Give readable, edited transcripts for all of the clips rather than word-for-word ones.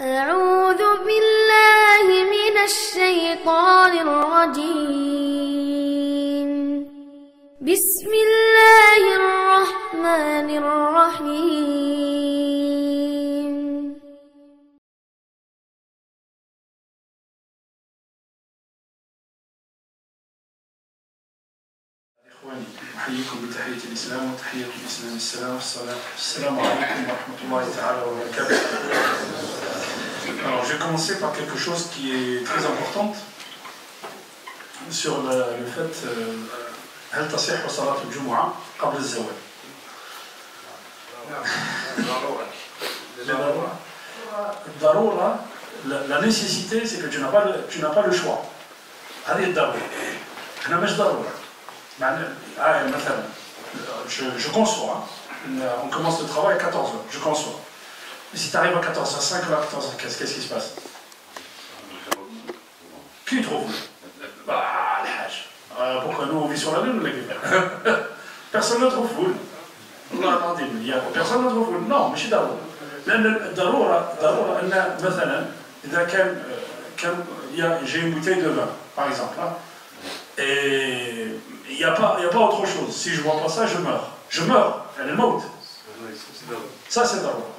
أعوذ بالله من الشيطان الرجيم. بسم الله الرحمن الرحيم. إخواني أحييكم بتحية الإسلام وتحية الإسلام السلام السلام عليكم ورحمة الله تعالى وبركاته. Alors je vais commencer par quelque chose qui est très important sur le fait هل تصح صلاة الجمعة قبل الزواج؟ الضرورة la nécessité c'est que tu n'as pas le choix. هذه الضرورة. احنا مش ضرورة. Je conçois, on commence le travail à 14h, je conçois. Mais si tu arrives à 14h, 5h, 14h, qu'est-ce qui se passe? Qui trouve? Bah, l'haj. Pourquoi nous on vit sur la lune ou les guerres? Personne ne trouve foule. Personne ne trouve foule. Non, mais je suis d'accord. ضرورة أن مثلا إذا كان j'ai une bouteille de vin, par exemple, hein, et il n'y a pas autre chose. Si je ne vois pas ça, je meurs. Je meurs. Elle est morte. Ça c'est ضرورة.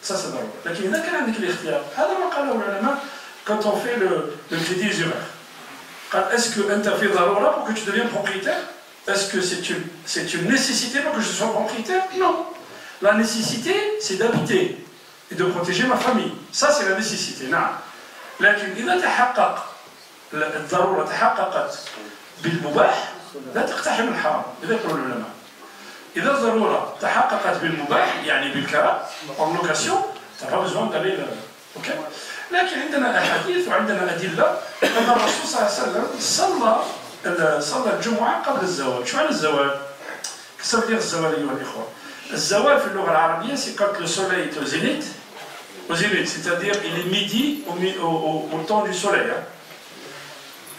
Ça c'est ضرورة. لكن إذا كان عندك الاختيار هذا ما قاله العلماء quand on fait le crédit usuraire. Est-ce que أنت في ضرورة pour que tu deviennes propriétaire? Est-ce que c'est une nécessité pour que je sois propriétaire? Non. La nécessité c'est d'habiter et de protéger ma famille. Ça c'est la nécessité. نعم. لكن إذا تحقق الضرورة تحققت بالمباح لا تقتحم الحرام. إذا يقول العلماء إذا الضرورة تحققت بالمباح يعني بالكراء en location tu n'as pas besoin d'aller ok. لكن عندنا أحاديث وعندنا أدلة أن الرسول صلى الله عليه وسلم صلى الجمعة قبل الزواج. شو معنى الزواج؟ كيف veut dire الزواج أيها الإخوة؟ الزواج في اللغة العربية c'est quand le soleil est au zénith, c'est-à-dire il est midi au temps du soleil. Hein.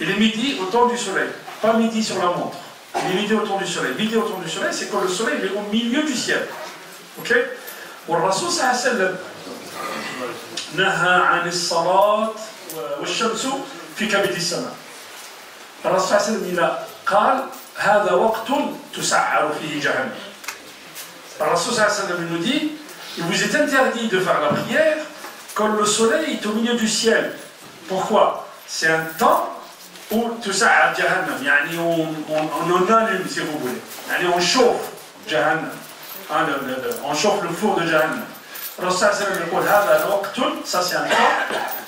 Il est midi au temps du soleil, pas midi sur la montre. Il est midi au temps du soleil. Midi au temps du soleil, c'est quand le soleil est au milieu du ciel. Ok? والرسول صلى الله عليه وسلم نهى عن الصلاة والشمس في كبد السماء. الرسول صلى الله عليه وسلم قال هذا وقت تسعر فيه جهنم. الرسول صلى الله عليه وسلم nous dit il vous est interdit de faire la prière quand le soleil est au milieu du ciel. Pourquoi? C'est un temps où تسعر جهنم يعني on allume si vous voulez يعني on chauffe جهنم on chauffe le four de جهنم. الرسول صلى الله عليه وسلم يقول هذا وقت ça c'est un temps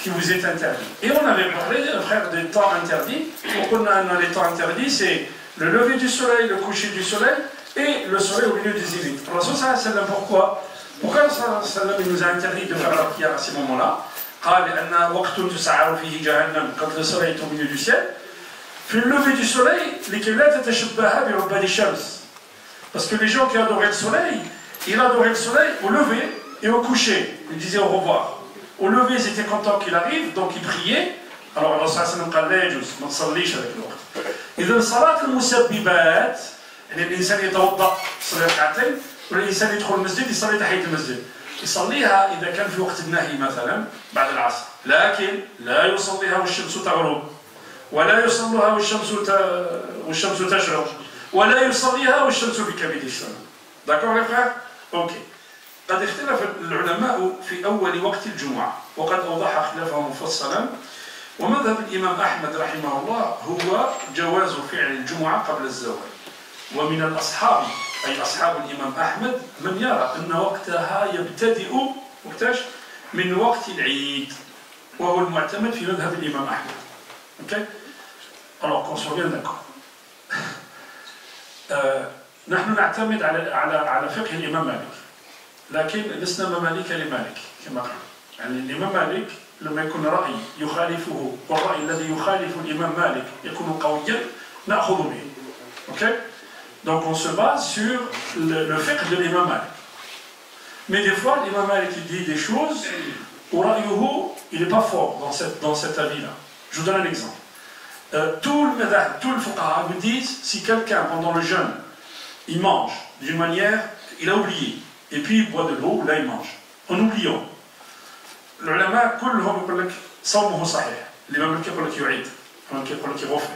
qui vous est interdit. Et on avait parlé frère des temps interdits. وقلنا أن les temps interdits c'est le lever du soleil, le coucher du soleil et le soleil au milieu du zénith. الرسول صلى الله عليه وسلم pourquoi le Rasul sallallahu alayhi wa sallam nous a interdit de faire la prière à ces moments-là? قال لأن وقت تسعر فيه جهنم quand le soleil est au milieu du ciel. في le lever du soleil لكي لا تتشبه بعباد الشمس. Parce que les gens qui adoraient le soleil, ils adoraient le soleil au lever et au coucher. Ils disaient au revoir. Au lever, ils étaient contents qu'il arrive, donc ils priaient. Alors le Rasul sallallahu alayhi wa sallam قال لا يجوز ما تصليش avec الوقت. إذا صلاة المسببات يعني الإنسان يتوضأ يصلي ركعتين والإنسان يدخل المسجد يصلي تحية المسجد. يصليها إذا كان في وقت النهي مثلا بعد العصر، لكن لا يصليها والشمس تغرب، ولا يصليها والشمس تشرق، ولا يصليها والشمس بكبد السماء. داكور يا frères؟ اوكي. قد اختلف العلماء في أول وقت الجمعة وقد أوضح خلافه مفصلا. ومذهب الإمام أحمد رحمه الله هو جواز فعل الجمعة قبل الزواج. ومن الأصحاب أي أصحاب الإمام أحمد من يرى أن وقتها يبتدئ من وقت العيد وهو المعتمد في مذهب الإمام أحمد. Okay? Alors qu'on soit bien d'accord. نحن نعتمد على فقه الإمام مالك. لكن لسنا مماليك لمالك كما قال. يعني الإمام مالك لما يكون رأي يخالفه والرأي الذي يخالف الإمام مالك يكون قويا نأخذ به. Okay? Donc on se base sur le fiqh de l'imam Malik. Mais des fois, l'imam Malik dit des choses où ra'yuhu, il n'est pas fort dans cet avis-là. Je vous donne un exemple. Tout le fuqaha vous disent, si quelqu'un pendant le jeûne, il mange d'une manière, il a oublié, et puis il boit de l'eau, là il mange, en oubliant. العلماء كلهم يقول لك صومه صحيح. الإمام مالك يقول لك يعيد، الإمام يقول لك يغفر.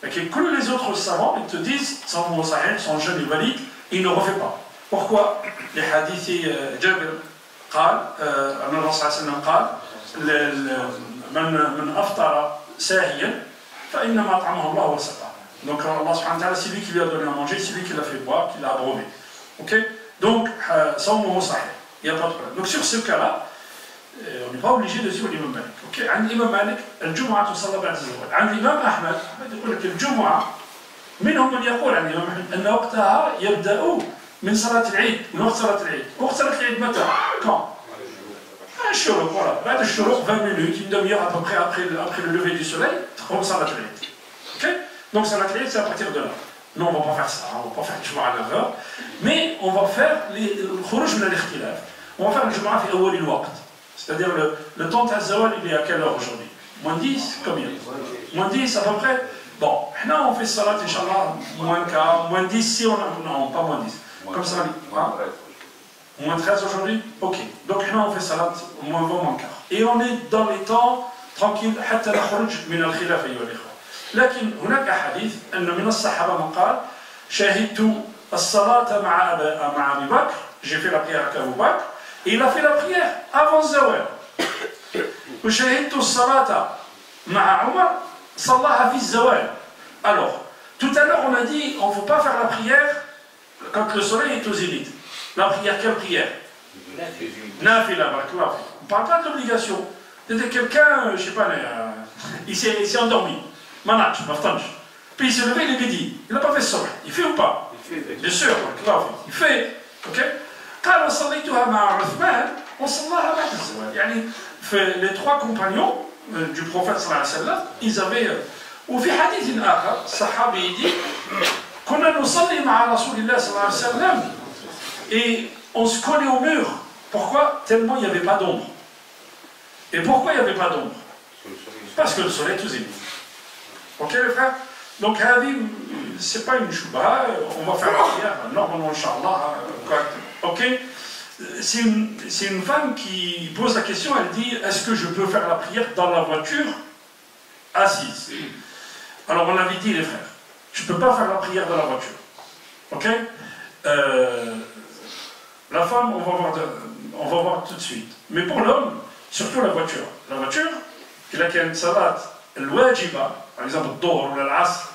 لكن كل les autres savants ils te disent صومه صحيح, son jeûne est valide, il ne refait pas. Pourquoi? Les hadiths جابر قال أن الرسول صلى الله عليه وسلم قال من أفطر ساهيا فإنما أطعمه الله وسقاه. Donc Allah subhanahu wa ta'ala, c'est lui qui lui a donné à manger, c'est lui qui l'a fait boire, qui l'a abreuvé. Ok? Donc, صومه صحيح, il n'y a pas de problème. Donc sur ce cas-là, on n'est pas obligé de suivre l'imam Malik. Ok? عند الإمام مالك الجمعة تصلى بعد الزوال. عند الإمام أحمد يقول لك الجمعة منهم من يقول عن الإمام أحمد أن وقتها يبدأ من صلاة العيد، من وقت صلاة العيد. وقت صلاة العيد متى؟ quand? الشروق, voilà. بعد الشروق 20 minutes, une demi-heure à peu près après le lever du soleil, on صلاة العيد. Ok? Donc صلاة العيد c'est à partir de là. Non, on ne va pas faire ça, on ne va pas faire le Jumu'ah à 9h, mais on va faire le khuruj min al-ikhtilaf. On va faire le Jumu'ah fi awwal al-waqt. C'est-à-dire le temps de Zawal, il est à quelle heure aujourd'hui? Moins 10, combien? Moins 10 à peu près? Bon, là on fait salat, Inch'Allah, moins 4, moins 10 si on a... Non, pas moins 10. Comme ça, hein? Moins 13 aujourd'hui? Ok. Donc là on fait salat, moins 20, moins 4. Et on est dans les temps tranquilles, حتى نخرج من الخلاف أيها الإخوة. لكن هناك حديث أن من الصحابة من قال شهدت الصلاة مع أبي بكر, j'ai fait la prière avec Abu Bakr, et il a fait la prière avant Zawal. وشهدت الصلاة مع عمر صلاها في الزوال. Alors, tout à l'heure on a dit on ne faut pas faire la prière quand le soleil est au zénith. La prière, quelle prière? Nafila, barakallah. On ne parle pas de l'obligation. C'est quelqu'un, je ne sais pas, il s'est endormi. Manach, maftanj. Puis il s'est levé, il est midi. Il n'a pas fait ça. Il fait ou pas? Il fait. Bien sûr, il fait. Ok? قال وصليتها مع عثمان وصلاها بعد الزواج. يعني les trois compagnons du prophète صلى الله عليه وسلم, ils avaient. وفي حديث آخر الصحابي يدي كنا نصلي مع رسول الله صلى الله عليه وسلم et on se collait au mur. Pourquoi? Tellement il n'y avait pas d'ombre. Et pourquoi il n'y avait pas d'ombre? Parce que le soleil est aux zénith. Ok les frères? Donc c'est pas une chouba, on va faire la prière normalement Inch'Allah correctement. Ok? C'est une femme qui pose la question, elle dit est-ce que je peux faire la prière dans la voiture assise? Alors on avait dit les frères, tu ne peux pas faire la prière dans la voiture. Ok? La femme, on va voir tout de suite. Mais pour l'homme, surtout la voiture. La voiture, il a qu'une salat, al-wajiba, par exemple, al-dhuhr ou al-asr,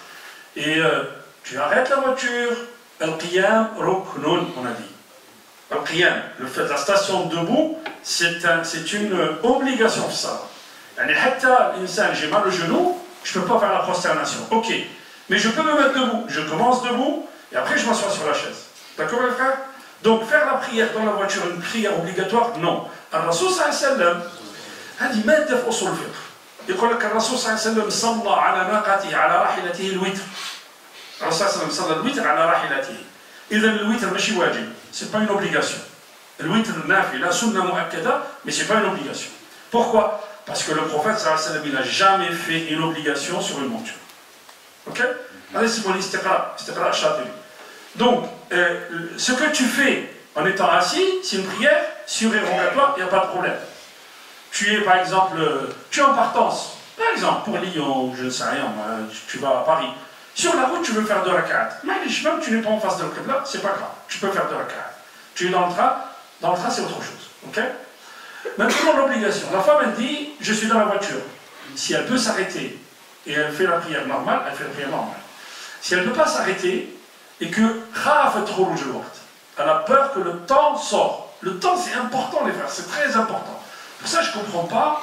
et tu arrêtes la voiture, al-qiyam ruknun, on a dit. Al-qiyam, le fait de la station debout, c'est une obligation, ça. J'ai mal au genou, je ne peux pas faire la prosternation. Ok, mais je peux me mettre debout. Je commence debout, et après je m'assois sur la chaise. D'accord, mes frères? Donc faire la prière dans la voiture, une prière obligatoire, non. الرسول صلى الله عليه وسلم هذه مادة في أصول الفقه. يقول لك الرسول صلى الله عليه وسلم صلى على ناقته على راحلته الوتر. الرسول صلى الله عليه وسلم صلى الوتر على راحلته. إذا الوتر ماشي واجب, c'est pas une obligation. الوتر نافلة سنة مؤكدة, mais c'est pas une obligation. Pourquoi? Parce que le prophète صلى الله عليه وسلم il n'a jamais fait une obligation sur une monture. Ok? Allez, c'est mon istiqra shatibi. Donc, ce que tu fais en étant assis, c'est une prière surérogatoire, il n'y a pas de problème. Tu es par exemple, tu es en partance, par exemple pour Lyon, je ne sais rien, tu vas à Paris. Sur la route, tu veux faire 2 rak'at. Même tu n'es pas en face de l'Qibla, c'est pas grave, tu peux faire 2 rak'at. Tu es dans le train c'est autre chose. Ok? Maintenant l'obligation, la femme elle dit, je suis dans la voiture. Si elle peut s'arrêter et elle fait la prière normale, elle fait la prière normale. Si elle ne peut pas s'arrêter, et que elle a peur que le temps sort. Le temps c'est important les frères, c'est très important. Pour ça je ne comprends pas,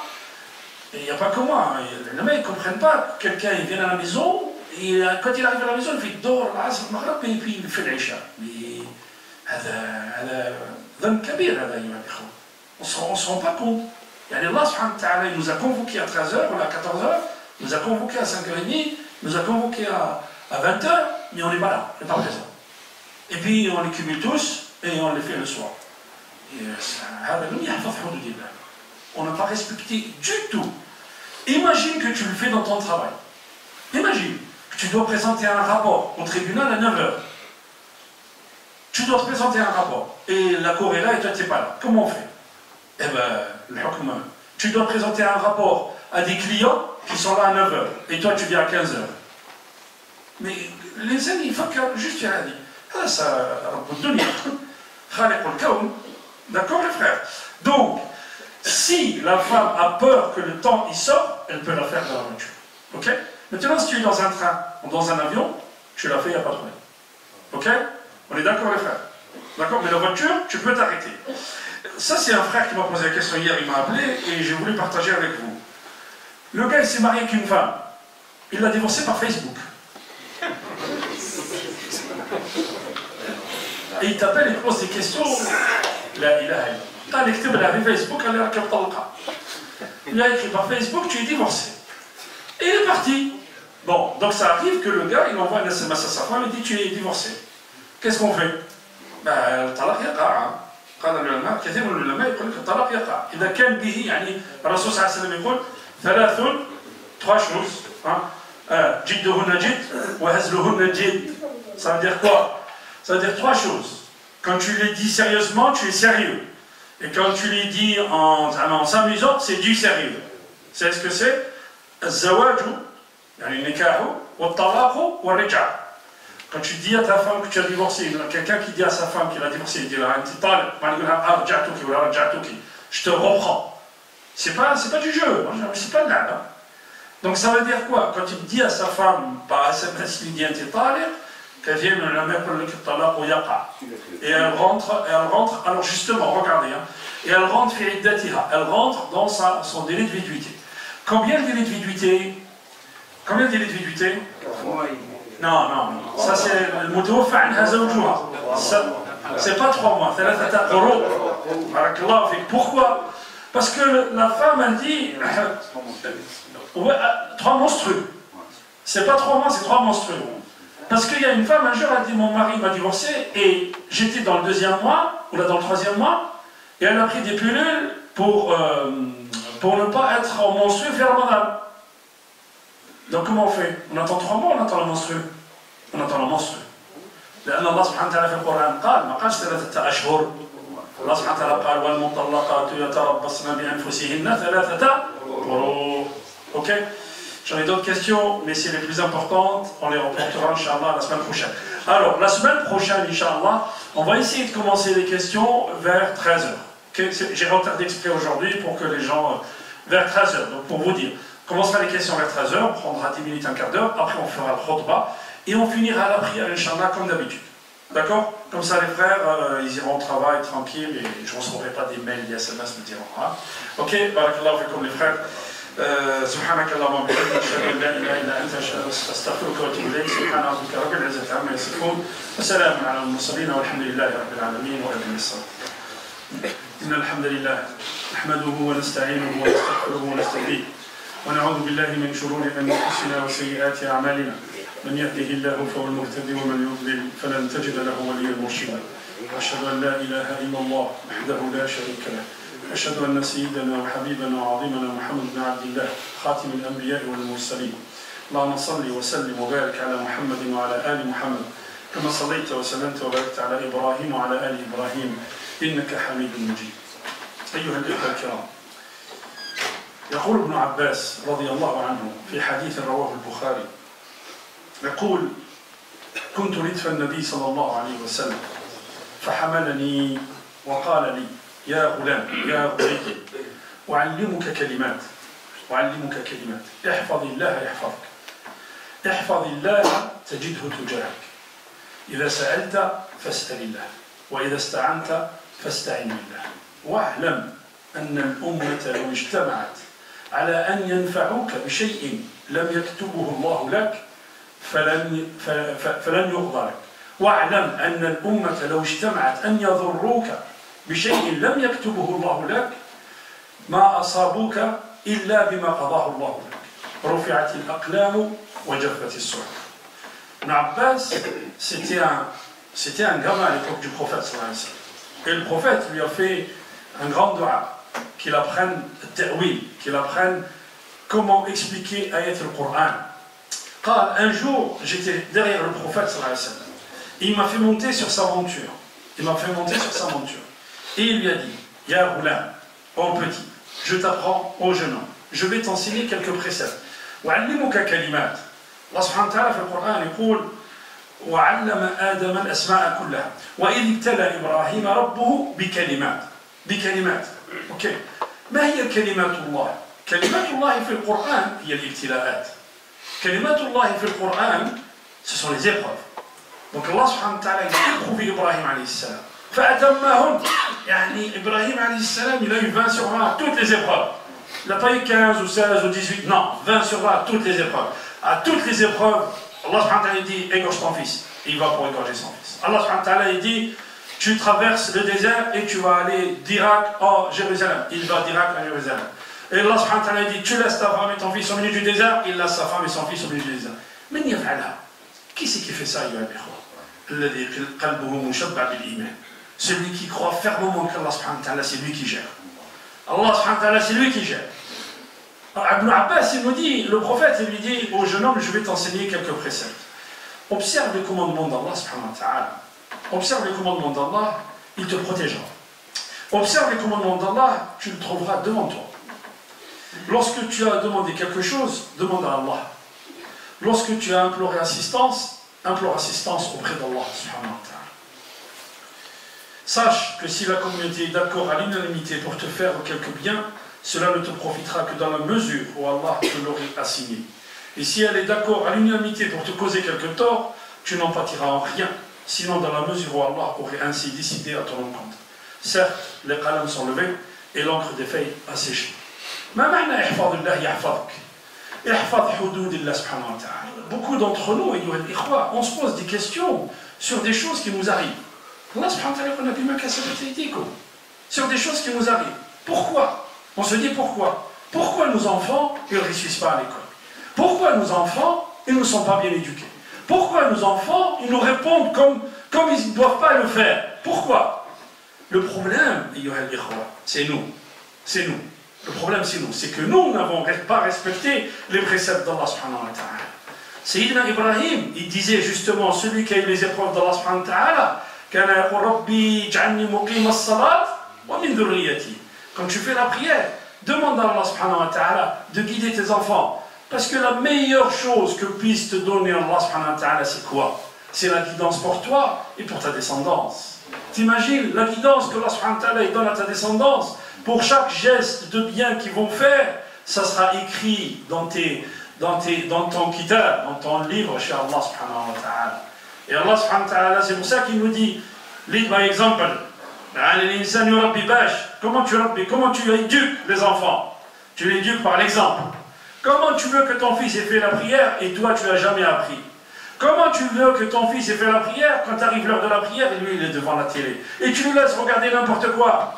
et il n'y a pas que moi, les mecs ne comprennent pas, quelqu'un il vient à la maison, et quand il arrive à la maison il fait Dor, l'Asr, Maghrib, et puis il fait l'Isha. Mais on ne se rend pas compte. Et Allah subhanahu wa ta'ala il nous a convoqués à 13h ou à 14h, il nous a convoqués à 5h30, il nous a convoqués à 20h, mais on n'est pas là, on n'est pas présent. Et puis on les cumule tous et on les fait le soir. On n'a pas respecté du tout. Imagine que tu le fais dans ton travail. Imagine que tu dois présenter un rapport au tribunal à 9h. Tu dois te présenter un rapport. Et la Corée est là et toi tu n'es pas là. Comment on fait? eh bien, tu dois présenter un rapport à des clients qui sont là à 9 h et toi tu viens à 15 h. Mais les amis, il faut juste y aller. Ah, ça, d'accord les frères? Donc, si la femme a peur que le temps y sort, elle peut la faire dans la voiture. Ok? Maintenant, si tu es dans un train ou dans un avion, tu l'as fait, il n'y a pas de problème. Ok? On est d'accord les frères? D'accord? Mais la voiture, tu peux t'arrêter. Ça, c'est un frère qui m'a posé la question hier, il m'a appelé et j'ai voulu partager avec vous. Le gars, il s'est marié avec une femme. Il l'a divorcée par Facebook. Et il t'appelle et il pose des questions. La ilaha illallah. Facebook, il a écrit par Facebook, tu es divorcé. Et il est parti. Bon, donc ça arrive que le gars, il envoie un SMS à sa femme, il dit tu es divorcé. Qu'est-ce qu'on fait? Ben, le talaq yaqa. قال العلماء كثير من العلماء يقول لك الطلاق يقع إذا كان به يعني الرسول صلى الله عليه وسلم يقول trois choses جدهن جد وهزلهن جد. Ça veut dire quoi? Ça veut dire trois choses. Quand tu les dis sérieusement, tu es sérieux. Et quand tu les dis en s'amusant, c'est du sérieux. C'est ce que c'est? الزواج يعني النكاح والطلاق والرجعة. Quand tu dis à ta femme que tu as divorcé, quelqu'un qui dit à sa femme qu'il a divorcé, il dit je te reprends. C'est pas du jeu, c'est pas de là. Donc ça veut dire quoi? Quand il dit à sa femme par SMS, il dit qu'elle vient de la mettre le talaq ou yaqa. Et elle rentre, alors justement, regardez, et elle rentre elle rentre dans son délai de viduité. Combien de délai de viduité? Combien de délai de viduité? Non, ça c'est le moto c'est pas 3 mois, pourquoi? Parce que la femme elle dit 3 menstrues. C'est pas 3 mois, c'est 3 menstrues. Parce qu'il y a une femme, un jour, elle dit mon mari m'a divorcé et j'étais dans le 2e mois, ou là dans le 3e mois, et elle a pris des pilules pour ne pas être en menstruée vers Ramadan. Donc comment on fait? On attend 3 mois, on attend la menstrue. On attend la menstrue. لأن الله سبحانه وتعالى في القرآن قال ما قالش 3 أشهر. الله سبحانه وتعالى قال والمطلقات يتربصن بأنفسهن 3 قروء. Ok? J'en ai d'autres questions, mais c'est les plus importantes. On les reportera, Inch'Allah, la semaine prochaine. Alors, la semaine prochaine, Inch'Allah, on va essayer de commencer les questions vers 13 h. Okay? J'ai retardé exprès aujourd'hui pour que les gens... vers 13 h, donc pour vous dire. On commencera les questions vers 13 h, on prendra 10 minutes, un quart d'heure, après on fera le khutbah, et on finira la prière, Inch'Allah, comme d'habitude. D'accord? Comme ça, les frères, ils iront au travail tranquille, et je ne recevrai pas des mails, des SMS me diront. Hein? Ok? Barakallahu fikum les frères. سبحانك اللهم وبحمدك اشهد ان لا اله الا انت استغفرك واتوب اليك سبحان ربك رب العزه عما يصفون وسلام على المرسلين والحمد لله رب العالمين وأقم الصلاة. ان الحمد لله نحمده ونستعينه ونستغفره ونستهديه ونعوذ بالله من شرور انفسنا وسيئات اعمالنا من يهده الله فهو المهتدي ومن يضلل فلن تجد له وليا مرشدا واشهد ان لا اله الا الله وحده لا شريك له أشهد أن سيدنا وحبيبنا وعظيمنا محمد بن عبد الله خاتم الأنبياء والمرسلين اللهم صل وسلم وبارك على محمد وعلى آل محمد كما صليت وسلمت وباركت على إبراهيم وعلى آل إبراهيم إنك حميد مجيد. أيها الإخوة الكرام، يقول ابن عباس رضي الله عنه في حديث رواه البخاري يقول كنت ردف النبي صلى الله عليه وسلم فحملني وقال لي يا غلام يا غلام أعلمك كلمات احفظ الله يحفظك احفظ الله تجده تجاهك إذا سألت فاسأل الله وإذا استعنت فاستعن بالله واعلم أن الأمة لو اجتمعت على أن ينفعوك بشيء لم يكتبه الله لك فلن يقضى لك واعلم أن الأمة لو اجتمعت أن يضروك بشيء لم يكتبه الله لك ما أصابوك إلا بما قضاه الله لك رفعت الأقلام وجفت الصحف. Ibn Abbas, c'était un gamin à l'époque du prophète sallallahu alayhi wa sallam. Et le prophète lui a fait un grand dua, qu'il apprenne ta'wil, qu'il apprenne comment expliquer ayat al-Qur'an. Car un jour, j'étais derrière le prophète sallallahu alayhi wa sallam. Et il m'a fait monter sur sa monture. Et il lui a dit, Ya Ghulam, au petit, je t'apprends au jeune homme, je vais t'enseigner quelques préceptes. وعلمك كلمات. الله سبحانه وتعالى في القرآن يقول وعلم آدم الأسماء كلها وإذ ابتلى إبراهيم ربه بكلمات. أوكي. ما هي كلمات الله؟ كلمات الله في القرآن هي الابتلاءات. كلمات الله في القرآن ce sont les épreuves. Donc Allah subhanahu wa ta'ala il a éprouvé Ibrahim alayhi salam. فأتمهن يعني إبراهيم عليه السلام il a eu 20 sur 20 à toutes les épreuves. Il n'a pas eu 15 ou 16 ou 18, non, 20 sur 20 à toutes les épreuves. À toutes les épreuves, Allah subhanahu wa ta'ala dit égorge ton fils. Et il va pour égorger son fils. Allah subhanahu wa ta'ala il dit tu traverses le désert et tu vas aller d'Irak à Jérusalem. Il va d'Irak à Jérusalem. Et Allah subhanahu wa ta'ala dit tu laisses ta femme et ton fils au milieu du désert. Il laisse sa femme et son fils au milieu du désert. Mais il y a qui c'est qui fait ça, celui qui croit fermement qu'Allah subhanahu wa ta'ala c'est lui qui gère. Allah subhanahu wa ta'ala c'est lui qui gère. Ibn Abbas il nous dit, le prophète il lui dit au jeune homme je vais t'enseigner quelques préceptes. Observe les commandements d'Allah subhanahu wa ta'ala. Observe les commandements d'Allah, il te protégera. Observe les commandements d'Allah, tu le trouveras devant toi. Lorsque tu as demandé quelque chose, demande à Allah. Lorsque tu as imploré assistance, implore assistance auprès d'Allah subhanahu wa ta'ala. Sache que si la communauté est d'accord à l'unanimité pour te faire quelque bien, cela ne te profitera que dans la mesure où Allah te l'aurait assigné. Et si elle est d'accord à l'unanimité pour te causer quelque tort, tu n'en pâtiras en rien, sinon dans la mesure où Allah aurait ainsi décidé à ton encontre. Certes, les qalams sont levés et l'encre des feuilles a séché. Beaucoup d'entre nous, on se pose des questions sur des choses qui nous arrivent. Allah subhanahu wa ta'ala on a pu même casser sur des choses qui nous arrivent. Pourquoi? On se dit pourquoi? Pourquoi nos enfants ils ne réussissent pas à l'école? Pourquoi nos enfants ils ne sont pas bien éduqués? Pourquoi nos enfants ils nous répondent comme ils ne doivent pas le faire? Pourquoi? Le problème, c'est nous. C'est nous. Le problème c'est nous. C'est que nous n'avons pas respecté les préceptes d'Allah subhanahu wa ta'ala. Sayyidina Ibrahim, il disait justement, celui qui a eu les épreuves d'Allah subhanahu wa ta'ala, quand tu fais la prière, demande à Allah subhanahu wa ta'ala de guider tes enfants. Parce que la meilleure chose que puisse te donner Allah subhanahu wa ta'ala, c'est quoi? C'est la guidance pour toi et pour ta descendance. T'imagines la guidance que Allah subhanahu wa ta'ala donne à ta descendance? Pour chaque geste de bien qu'ils vont faire, ça sera écrit dans ton kitab, dans ton livre chez Allah subhanahu wa ta'ala. Et Allah subhanahu wa ta'ala, c'est pour ça qu'il nous dit, lead by example. Comment tu éduques les enfants? Tu les éduques par l'exemple. Comment tu veux que ton fils ait fait la prière et toi tu n'as jamais appris? Comment tu veux que ton fils ait fait la prière quand arrive l'heure de la prière et lui il est devant la télé? Et tu lui laisses regarder n'importe quoi.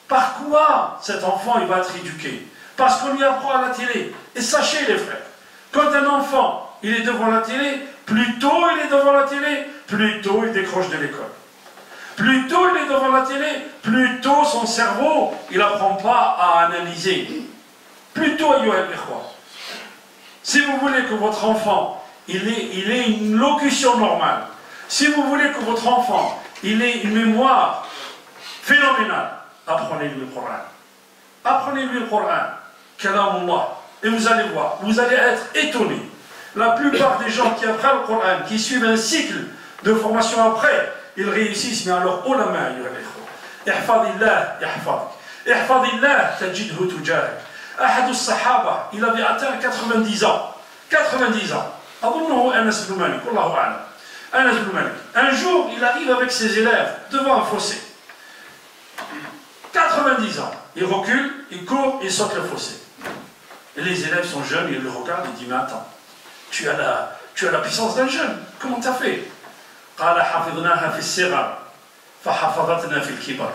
Par quoi cet enfant il va être éduqué? Parce qu'on lui apprend à la télé. Et sachez les frères, quand un enfant il est devant la télé, plus tôt il est devant la télé, plus tôt il décroche de l'école. Plus tôt il est devant la télé, plus tôt son cerveau il n'apprend pas à analyser. Plus tôt il y a si vous voulez que votre enfant il ait une locution normale, si vous voulez que votre enfant il ait une mémoire phénoménale, apprenez-lui le Coran. Apprenez-lui le Coran, Kalamullah, et vous allez voir, vous allez être étonnés. La plupart des gens qui apprennent le Coran, qui suivent un cycle de formation après, ils réussissent, mais alors haut la main, ihfadillah, yahfadik. Ihfadillah, tajidhu tujahik. Ahadou Sahaba, il avait atteint 90 ans. 90 ans. Anas ibn Malik, Allahu a'lam. Anas ibn Malik. Un jour, il arrive avec ses élèves devant un fossé. 90 ans. Il recule, il court, il saute le fossé. Et les élèves sont jeunes, ils le regardent et disent, mais attends, tu as la puissance d'un jeune. Comment tu as fait? قال حفظناها في الصغر فحفظتنا في الكبر.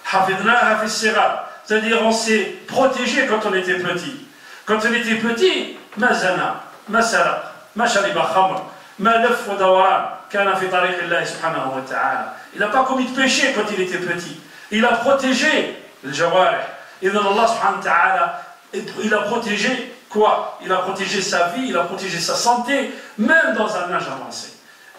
حفظناها في الصغر. C'est-à-dire on s'est protégé quand on était petit. Quand on était petit, ما زنا, ما سرق, ما شرب خمر, ما لف ودوران, كان في طريق الله سبحانه وتعالى. Il n'a pas commis de péché quand il était petit. Il a protégé le jawarih. Et dans Allah subhanahu wa ta'ala, il a protégé quoi? Il a protégé sa vie, il a protégé sa santé, même dans un âge avancé.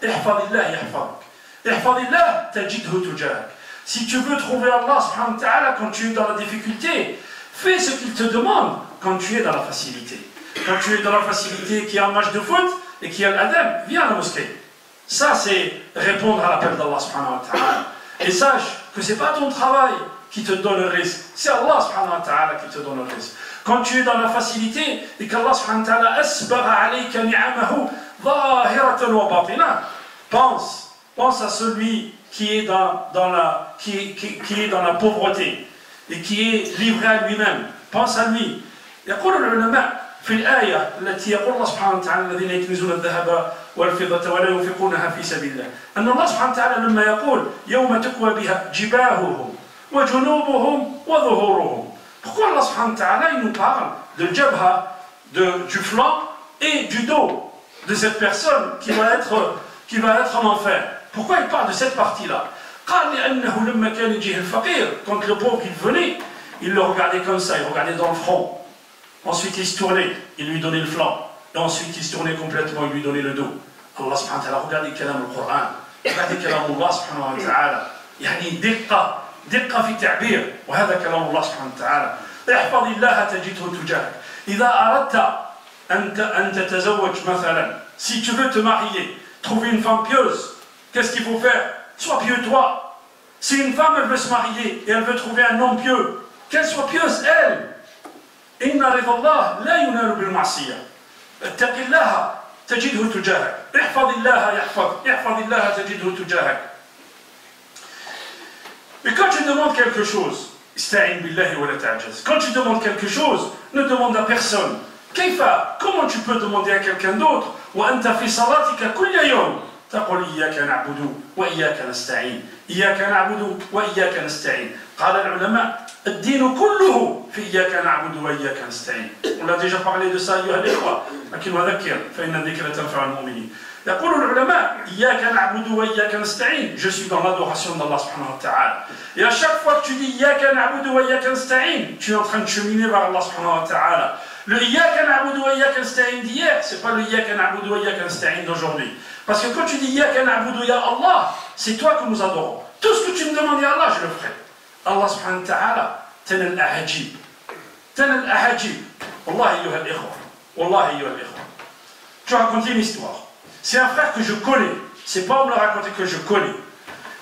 Ihfadillah yahfadik. Ihfadillah tajidhu tujahak. Si tu veux trouver Allah subhanahu wa ta'ala quand tu es dans la difficulté, fais ce qu'il te demande quand tu es dans la facilité. Quand tu es dans la facilité, qu'il y a un match de foot et qu'il y a l'adam, viens à la mosquée. Ça, c'est répondre à l'appel d'Allah subhanahu wa ta'ala. Et sache que ce n'est pas ton travail qui te donne le risque, c'est Allah subhanahu wa ta'ala qui te donne le risque. Quand tu es dans la facilité et qu'Allah subhanahu wa ta'ala asbagha alayka ni'amahu zahiratan wa batina, pense à celui qui est dans la pauvreté et qui est livré à lui-même. Pense à lui. يقول العلماء في الآية التي يقول الله سبحانه وتعالى الذين يكنزون الذهب والفضة ولا ينفقونها في سبيل الله أن الله سبحانه وتعالى لما يقول يوم تكوى بها جباههم وجنوبهم وظهورهم. Pourquoi Allah subhanahu wa ta'ala il nous parle de jabha, du flanc et du dos de cette personne qui va être en enfer? Pourquoi il parle de cette partie-là? قال لأنه لما كان يجيه الفقير, quand le pauvre il venait, il le regardait comme ça, il regardait dans le front. Ensuite il se tournait, il lui donnait le flanc. Et ensuite il se tournait complètement, il lui donnait le dos. Allah subhanahu wa ta'ala, regardez kalam al-Qur'an, regardez kalam Allah subhanahu wa ta'ala. يعني دقة في التعبير, وهذا كلام الله سبحانه وتعالى. احفظ الله تجده تجاهك. إذا أردت أن تتزوج مثلا, si tu veux te marier, trouver une femme pieuse, qu'est-ce qu'il faut faire? Sois pieux toi. Si une femme elle veut se marier et elle veut trouver un homme pieux, qu'elle soit pieuse elle. إن رضا الله لا ينال بالمعصية. اتق الله تجده تجاهك. احفظ الله تجده تجاهك. Et quand tu demandes quelque chose, quand tu demandes quelque chose, ne demande à personne. Comment tu peux demander à quelqu'un d'autre? وأنت في صلاتك كل يوم تقول إياك نعبد وإياك نستعين إياك نعبد وإياك نستعين. قال العلماء الدين كله في إياك نعبد وإياك نستعين. On a déjà parlé de ça أيها الإخوة, لكن وذكر فإن الذكر تنفع المؤمنين. يقول العلماء إياك نعبد وإياك نستعين. Je suis dans l'adoration d'Allah subhanahu wa ta'ala. Et à chaque fois que tu dis إياك نعبد وإياك نستعين, tu es en train de cheminer vers Allah subhanahu wa ta'ala. Le إياك نعبد وإياك نستعين d'hier, c'est pas le إياك نعبد وإياك نستعين d'aujourd'hui. Parce que quand tu dis إياك نعبد يا Allah, c'est toi que nous adorons. Tout ce que tu me demandes à Allah, je le ferai. Allah subhanahu wa ta'ala, تنال الأعاجيب. تنال الأعاجيب. والله أيها الإخوة. والله أيها الإخوة. Je vais raconter une histoire. C'est un frère que je connais. C'est pas on me l'a raconté que je connais.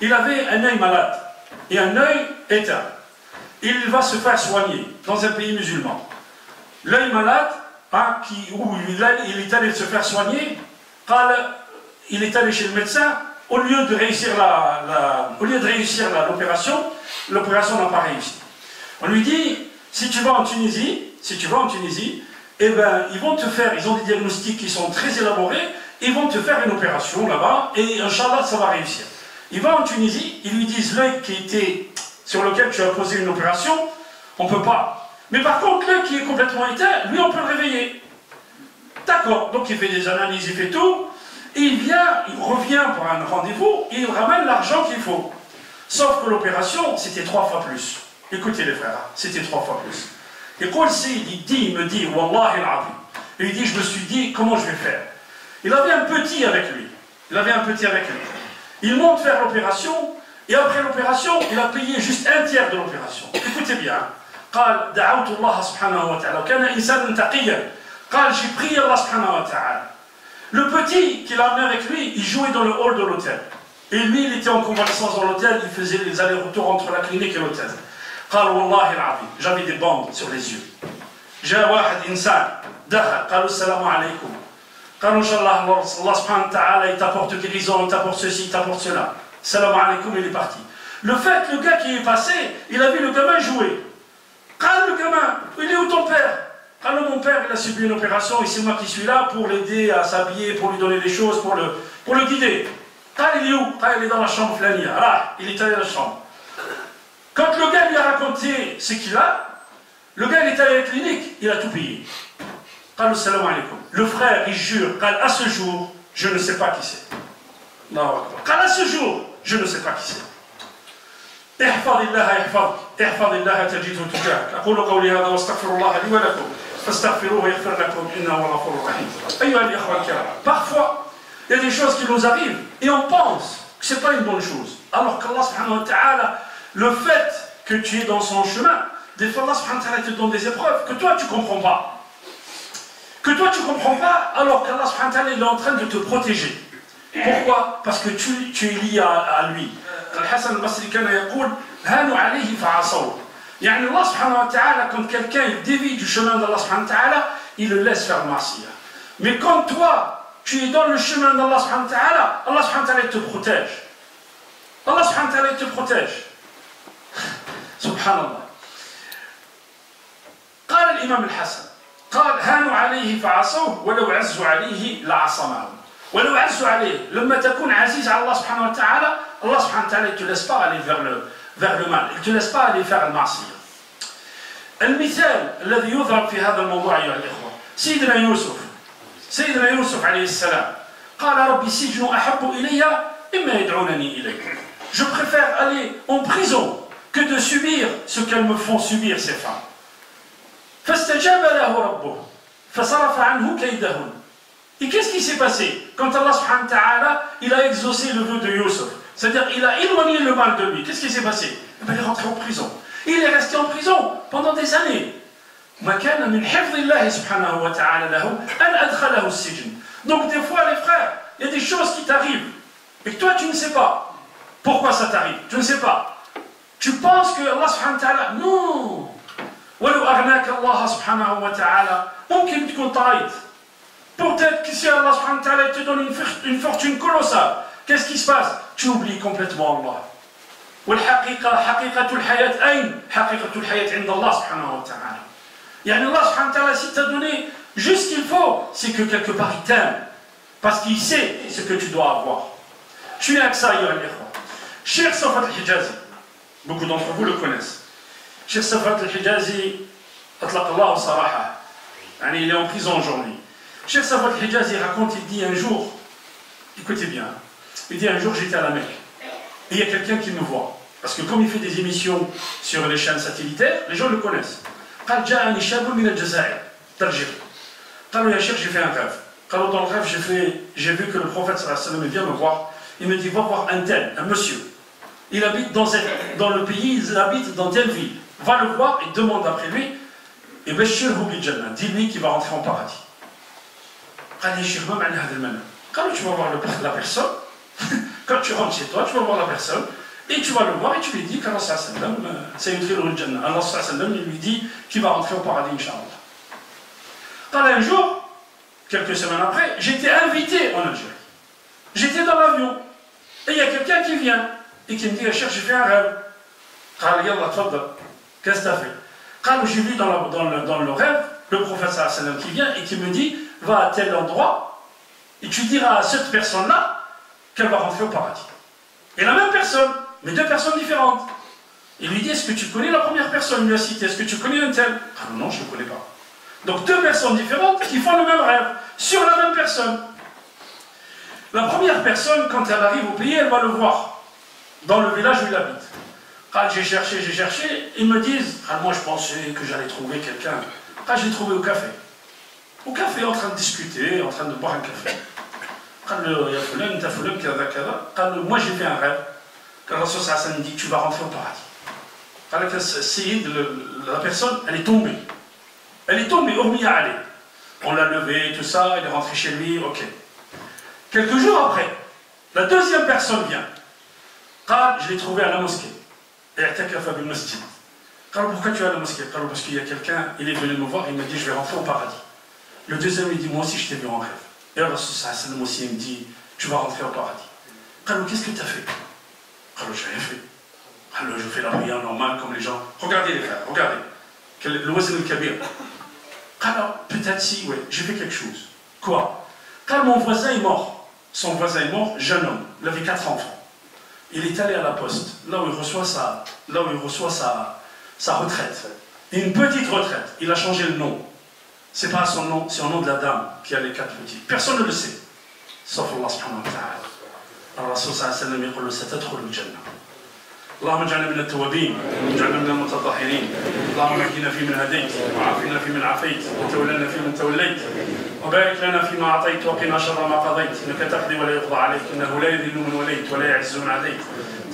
Il avait un œil malade et un œil éteint. Il va se faire soigner dans un pays musulman. L'œil malade, où il est allé se faire soigner, il est allé chez le médecin, au lieu de réussir l'opération, l'opération n'a pas réussi. On lui dit, si tu vas en Tunisie, eh ben, ils ont des diagnostics qui sont très élaborés, ils vont te faire une opération là-bas, et Inch'Allah, ça va réussir. Il va en Tunisie, ils lui disent l'œil sur lequel tu as posé une opération, on ne peut pas. Mais par contre, l'œil qui est complètement éteint, lui, on peut le réveiller. D'accord, donc il fait des analyses, il fait tout, et il revient pour un rendez-vous, et il ramène l'argent qu'il faut. Sauf que l'opération, c'était 3 fois plus. Écoutez les frères, c'était 3 fois plus. Et quand il me dit, Wallahi al-Azim, et il dit, je me suis dit, comment je vais faire? Il avait un petit avec lui. Il monte faire l'opération, et après l'opération, il a payé juste un tiers de l'opération. Écoutez bien. قال دعوت الله سبحانه وتعالى وكان إنسانا تقيا قال j'ai prié Allah subhanahu wa ta'ala. Le petit qu'il a amené avec lui, il jouait dans le hall de l'hôtel. Et lui, il était en convalescence dans l'hôtel, il faisait les allers-retours entre la clinique et l'hôtel. قال والله العظيم, j'avais des bandes sur les yeux. جاء واحد إنسان دخل قالوا السلام عليكم. قالوا إن شاء الله Allah subhanahu wa ta'ala il t'apporte guérison, il t'apporte ceci, il t'apporte cela. Salam alaykoum, il est parti. Le fait que le gars qui est passé, il a vu le gamin jouer. Quand le gamin, il est où ton père? Quand mon père il a subi une opération et c'est moi qui suis là pour l'aider à s'habiller, pour lui donner des choses, pour le guider. Quand il est où? Quand il est dans la chambre flania. Ah, il est allé dans la chambre. Quand le gars lui a raconté ce qu'il a, le gars il est allé à la clinique, il a tout payé. Le frère il jure, à ce jour, je ne sais pas qui c'est. À ce jour, je ne sais pas qui c'est. احفظ الله يحفظك احفظ الله تجده تجاهك أقول قولي هذا واستغفر الله لي ولكم فاستغفروه يغفر لكم إنه هو الغفور الرحيم. أيها الإخوة الكرام, parfois il y a des choses qui nous arrivent et on pense que ce n'est pas une bonne chose alors qu'Allah subhanahu wa ta'ala le fait que tu es dans son chemin, des fois Allah subhanahu wa ta'ala te donne des épreuves que toi tu ne comprends pas. Que toi tu ne comprends pas, alors qu'Allah subhanahu wa ta'ala il est en train de te protéger. Pourquoi? Parce que tu es lié à lui. Al-Hassan al-Basri kana yaqul hanu alayhi fa'asaw. Yani Allah subhanahu wa ta'ala, quand quelqu'un dévie du chemin d'Allah subhanahu wa ta'ala, il le laisse faire marsiya. Mais quand toi, tu es dans le chemin d'Allah subhanahu wa ta'ala, Allah subhanahu wa ta'ala il te protège. Allah subhanahu wa ta'ala il te protège. Subhanallah. قال الإمام الحسن قال هانوا عليه فعصوه ولو عزوا عليه لعصمهم. ولو عزوا عليه لما تكون عزيز على الله سبحانه وتعالى الله سبحانه وتعالى ne te laisse pas aller vers le mal, il ne te laisse pas aller faire المعصية. المثال الذي يظهر في هذا الموضوع أيها الإخوة سيدنا يوسف عليه السلام قال ربي السجن أحب إلي إما يدعونني إليه. Je préfère aller en prison que de subir ce qu'elles me font subir ces femmes. فاستجاب له ربه فصرف عنه كيدهن. Et qu'est-ce qui s'est passé quand Allah subhanahu wa ta'ala il a exaucé le vœu de Yusuf? C'est-à-dire il a éloigné le mal de lui. Qu'est-ce qui s'est passé? Il est rentré en prison. Il est resté en prison pendant des années. ما كان من حفظ الله سبحانه وتعالى له أن أدخله السجن. Donc des fois les frères, il y a des choses qui t'arrivent et que toi tu ne sais pas. Pourquoi ça t'arrive? Tu ne sais pas. Tu penses que Allah subhanahu wa ta'ala, non. ولو أغناك الله سبحانه وتعالى ممكن تكون طايت. Peut-être que si Allah subhanahu wa ta'ala te donne une fortune colossale, qu'est-ce qui se passe? Tu oublies complètement Allah. والحقيقة حقيقة الحياة أين؟ حقيقة الحياة عند الله سبحانه وتعالى. يعني Allah subhanahu wa ta'ala si t'a donné juste ce qu'il faut, c'est que quelque part il t'aime. Parce qu'il sait ce que tu dois avoir. Je suis avec ça, ayyuha al-ikhwa. Cheikh Safat al-Hijazi, beaucoup d'entre vous le connaissent. Cheikh Safat al-Hijazi, أطلق الله صراحة. يعني il est en prison aujourd'hui. Cheikh Safat al-Hijazi raconte, il dit un jour, écoutez bien, il dit un jour j'étais à la Mecque, et il y a quelqu'un qui me voit, parce que comme il fait des émissions sur les chaînes satellitaires, les gens le connaissent. قال جاءني شاب من الجزائر d'Algérie. قالوا يا شيخ j'ai fait un rêve. قالوا dans le rêve j'ai vu que le prophète sallallahu alayhi wa sallam vient me voir, il me dit va voir un tel, un monsieur. Il habite dans le pays, il habite dans telle ville. Va le voir et demande après lui, et bashirhu bil jannah, dis-lui qu'il va rentrer en paradis. قال يا شيخ ما معنى هذا المعنى؟ قالوا tu vas voir la personne. Quand tu rentres chez toi, tu vas voir la personne et tu vas le voir et tu lui dis qu'Allah sallallahu alayhi wa sallam sayudkhiluhu al-jannah. Allah sallallahu alayhi wa sallam lui dit qu'il va rentrer au paradis, Inch'Allah. Un jour, quelques semaines après, j'étais invité en Algérie. J'étais dans l'avion et il y a quelqu'un qui vient et qui me dit Cheikh, j'ai fait un rêve. قال يلا تفضل. Qu'est-ce que tu as fait? قال j'ai vu dans le rêve le prophète sallallahu alayhi wa sallam qui vient et qui me dit va à tel endroit et tu diras à cette personne-là qu'elle va rentrer au paradis. Et la même personne, mais deux personnes différentes. Il lui dit, est-ce que tu connais la première personne? Il lui a cité, est-ce que tu connais un tel? Ah non, je ne le connais pas. Donc deux personnes différentes qui font le même rêve, sur la même personne. La première personne, quand elle arrive au pays, elle va le voir, dans le village où il habite. Quand j'ai cherché, ils me disent, ah, moi je pensais que j'allais trouver quelqu'un. Quand je l'ai trouvé au café. Au café, en train de discuter, en train de boire un café. Moi j'ai fait un rêve. Quand Rasul sallallahu alayhi wa sallam dit tu vas rentrer au paradis. La personne, elle est tombée. Elle est tombée, hormis à aller. On l'a levée, tout ça, il est rentré chez lui, ok. Quelques jours après, la deuxième personne vient. Je l'ai trouvé à la mosquée. Pourquoi tu es à la mosquée? Parce qu'il y a quelqu'un, il est venu me voir, il m'a dit je vais rentrer au paradis. Le deuxième il dit moi aussi je t'ai vu en rêve. Et Allah sallam aussi me dit tu vas rentrer au paradis. Qu'est-ce que tu as fait? J'ai rien fait. Je fais la prière normale comme les gens. Regardez les frères, regardez. Le wazn al-kabir. Peut-être si, oui, j'ai fait quelque chose. Quoi? Mon voisin est mort. Son voisin est mort, jeune homme. Il avait 4 enfants. Il est allé à la poste, là où il reçoit sa retraite. Et une petite retraite. Il a changé le nom. C'est pas son nom, c'est au nom de la dame qui a les 4 petits. Personne ne le sait. Sauf Allah subhanahu wa ta'ala. الرسول صلى الله عليه وسلم يقول ستدخل الجنة. اللهم اجعلنا من التوابين واجعلنا من المتطهرين. اللهم اهدنا فيمن هديت وعافنا فيمن عافيت وتولنا فيمن توليت وبارك لنا فيما أعطيت وقنا شر ما قضيت إنك تقضي ولا يقضى عليك إنه لا يذل من وليت ولا يعز من عاديت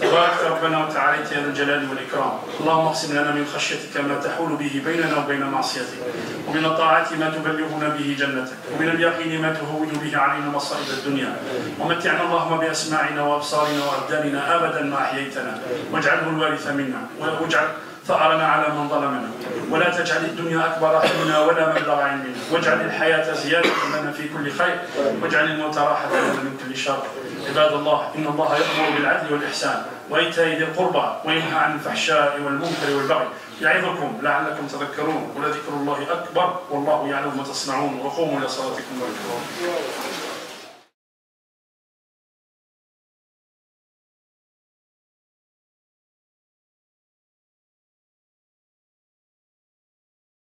تبارك ربنا وتعاليت يا ذا الجلال والإكرام. اللهم اقسم لنا من خشيتك ما تحول به بيننا وبين معصيتك، ومن الطاعات ما تبلغنا به جنتك، ومن اليقين ما تهون به علينا مصائب الدنيا، ومتعنا اللهم بأسماعنا وأبصارنا وأبداننا أبدا ما أحييتنا، واجعله الوارث منا، واجعل ثأرنا على من ظلمنا، ولا تجعل الدنيا أكبر همنا ولا مبلغ علمنا، واجعل الحياة زيادة لنا في كل خير، واجعل الموت راحة لنا من كل شر. عباد الله، إن الله يأمر بالعدل والإحسان وإيتاء ذي القربى وينهى عن الفحشاء والمنكر والبغي يعظكم لعلكم تذكرون، ولذكر الله أكبر والله يعلم ما تصنعون، وقوموا إلى صلاتكم واركعوا.